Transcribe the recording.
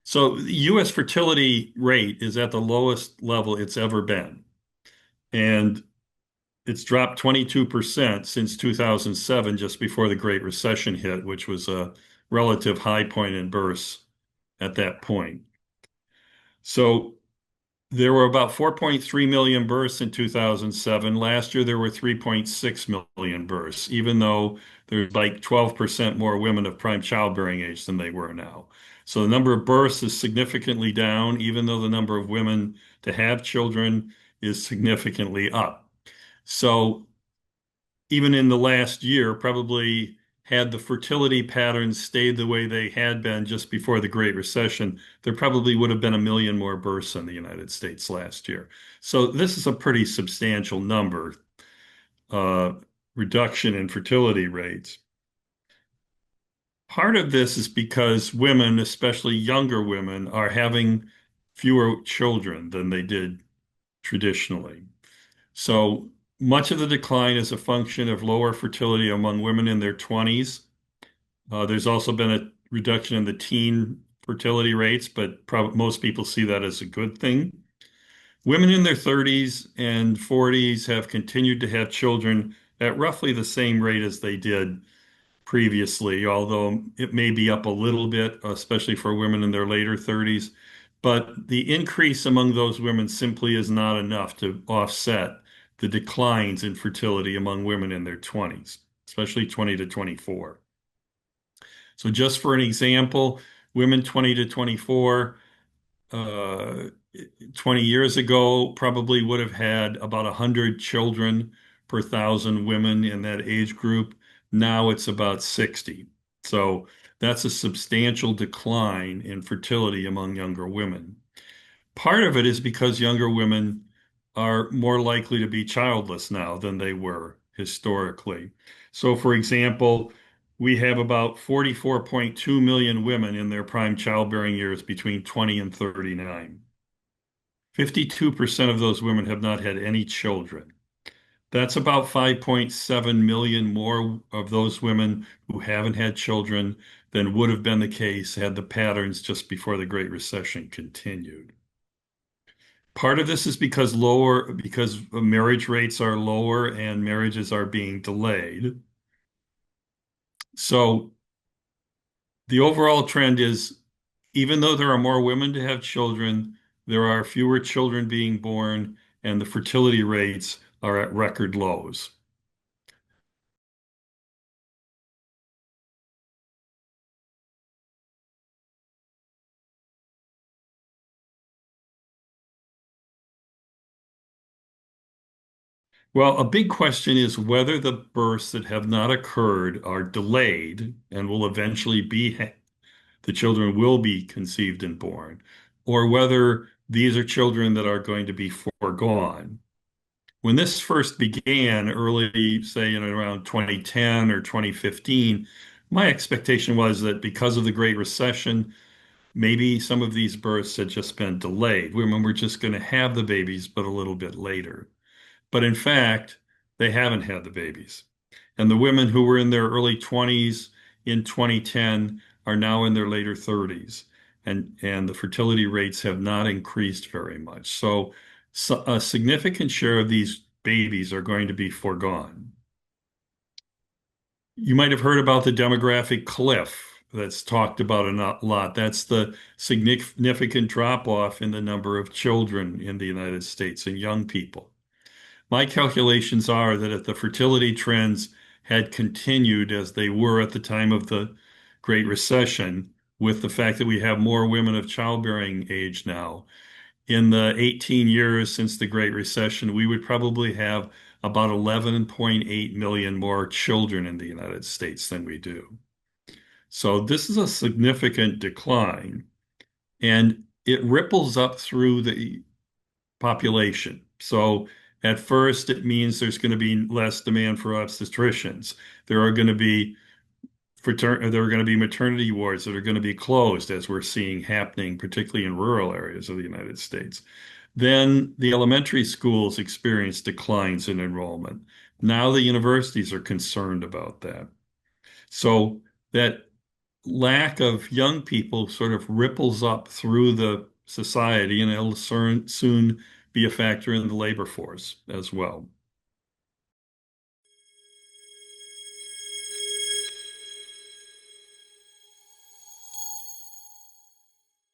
So the U.S. fertility rate is at the lowest level it's ever been. And it's dropped 22% since 2007, just before the Great Recession hit, which was a relative high point in births at that point. So there were about 4.3 million births in 2007. Last year, there were 3.6 million births, even though there's like 12% more women of prime childbearing age than they were now. So the number of births is significantly down, even though the number of women to have children is significantly up. So even in the last year, probably had the fertility patterns stayed the way they had been just before the Great Recession, there probably would have been a million more births in the United States last year. So this is a pretty substantial number, uh, reduction in fertility rates. Part of this is because women, especially younger women, are having fewer children than they did traditionally. So much of the decline is a function of lower fertility among women in their 20s. There's also been a reduction in the teen fertility rates, but most people see that as a good thing. Women in their 30s and 40s have continued to have children at roughly the same rate as they did previously, although it may be up a little bit, especially for women in their later 30s. But the increase among those women simply is not enough to offset the declines in fertility among women in their 20s, especially 20 to 24. So just for an example, women 20 to 24, uh, 20 years ago probably would have had about 100 children per thousand women in that age group. Now it's about 60. So that's a substantial decline in fertility among younger women. Part of it is because younger women are more likely to be childless now than they were historically. So, for example, we have about 44.2 million women in their prime childbearing years between 20 and 39. 52% of those women have not had any children. That's about 5.7 million more of those women who haven't had children than would have been the case had the patterns just before the Great Recession continued. Part of this is because marriage rates are lower and marriages are being delayed. So the overall trend is even though there are more women to have children, there are fewer children being born, and the fertility rates are at record lows. Well, a big question is whether the births that have not occurred are delayed and will eventually be the children will be conceived and born, or whether these are children that are going to be foregone. When this first began, early, say, around 2010 or 2015, my expectation was that because of the Great Recession, maybe some of these births had just been delayed. Women were just going to have the babies, but a little bit later. But in fact, they haven't had the babies. And the women who were in their early 20s in 2010 are now in their later 30s. And the fertility rates have not increased very much. So a significant share of these babies are going to be foregone. You might have heard about the demographic cliff that's talked about a lot. That's the significant drop off in the number of children in the United States and young people. My calculations are that if the fertility trends had continued as they were at the time of the Great Recession, with the fact that we have more women of childbearing age now, in the 18 years since the Great Recession, we would probably have about 11.8 million more children in the United States than we do. So this is a significant decline, and it ripples up through the population. So at first, it means there's going to be less demand for obstetricians. There are going to be there are going to be maternity wards that are going to be closed, as we're seeing happening, particularly in rural areas of the United States. Then the elementary schools experience declines in enrollment. Now the universities are concerned about that. So that lack of young people sort of ripples up through the society, and it'll soon be a factor in the labor force as well.